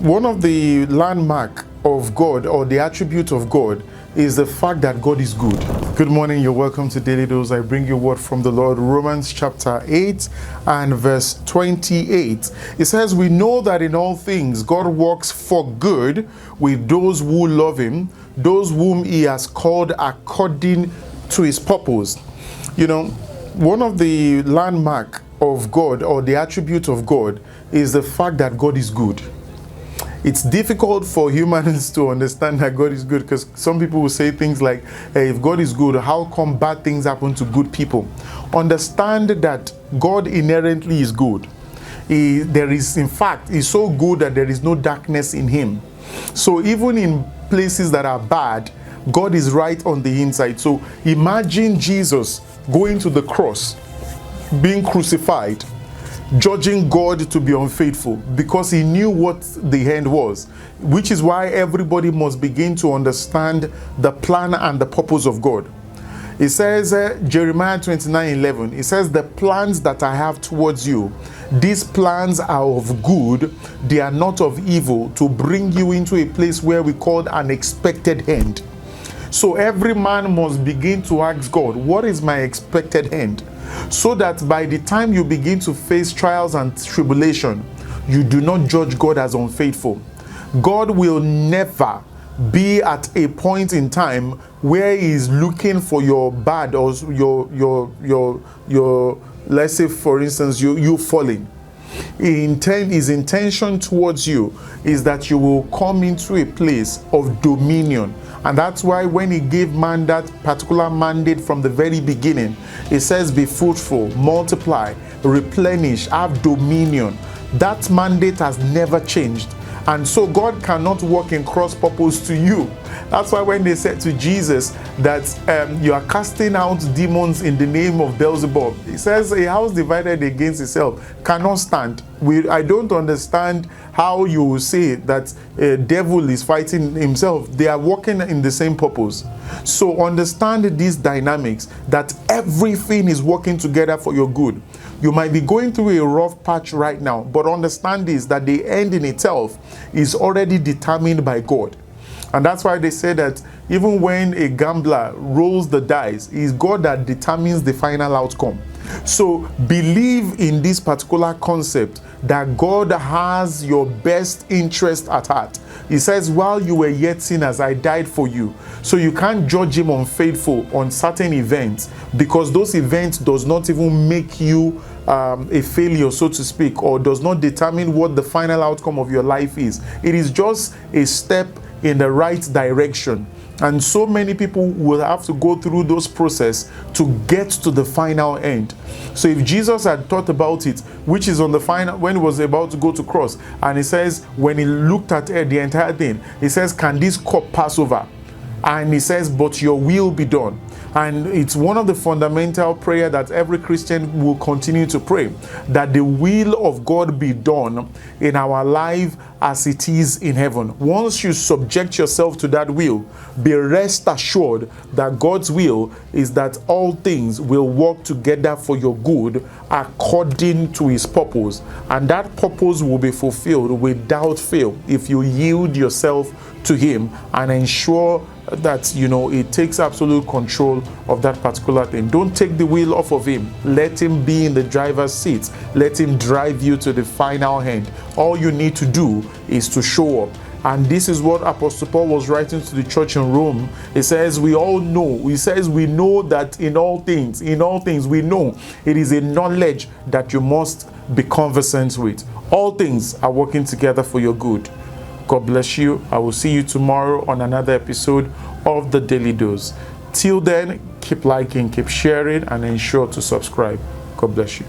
One of the landmark of God, or the attribute of God, is the fact that God is good. Good morning, you're welcome to Daily Dose. I bring you word from the Lord. Romans chapter 8 and verse 28. It says, we know that in all things God works for good with those who love him, those whom he has called according to his purpose. You know, one of the landmark of God, or the attribute of God, is the fact that God is good. It's difficult for humans to understand that God is good, because some people will say things like, hey, if God is good, how come bad things happen to good people? Understand that God inherently is good. There is, in fact, he's so good that there is no darkness in him. So even in places that are bad, God is right on the inside. So imagine Jesus going to the cross, being crucified, judging God to be unfaithful, because he knew what the end was, which is why everybody must begin to understand the plan and the purpose of God. It says, Jeremiah 29:11, it says, the plans that I have towards you, these plans are of good, they are not of evil, to bring you into a place where we call an expected end. So every man must begin to ask God, what is my expected end? So that by the time you begin to face trials and tribulation, you do not judge God as unfaithful. God will never be at a point in time where he is looking for your bad, or your let's say, for instance, you falling. His intention towards you is that you will come into a place of dominion. And that's why when he gave man that particular mandate from the very beginning, it says, be fruitful, multiply, replenish, have dominion. That mandate has never changed. And so God cannot work in cross purpose to you. That's why when they said to Jesus that you are casting out demons in the name of Beelzebub, he says a house divided against itself cannot stand. I don't understand how you will say that a devil is fighting himself. They are working in the same purpose. So understand these dynamics, that everything is working together for your good. You might be going through a rough patch right now, but understand this, that the end in itself is already determined by God. And that's why they say that even when a gambler rolls the dice, it's God that determines the final outcome. So believe in this particular concept, that God has your best interest at heart. He says, while you were yet sinners, I died for you. So you can't judge him unfaithful on certain events, because those events does not even make you a failure, so to speak, or does not determine what the final outcome of your life is. It is just a step in the right direction. And so many people will have to go through those process to get to the final end. So if Jesus had thought about it, which is on the final, when he was about to go to cross, and he says, when he looked at the entire thing, he says, can this cup pass over? And he says, but your will be done. And it's one of the fundamental prayer that every Christian will continue to pray, that the will of God be done in our life as it is in heaven. Once you subject yourself to that will, be rest assured that God's will is that all things will work together for your good according to his purpose. And that purpose will be fulfilled without fail if you yield yourself to him and ensure that, you know, it takes absolute control of that particular thing. Don't take the wheel off of him. Let him be in the driver's seat. Let him drive you to the final end. All you need to do is to show up. And this is what Apostle Paul was writing to the church in Rome. He says, we all know, he says, we know that in all things, we know it is a knowledge that you must be conversant with. All things are working together for your good. God bless you. I will see you tomorrow on another episode of the Daily Dose. Till then, keep liking, keep sharing, and ensure to subscribe. God bless you.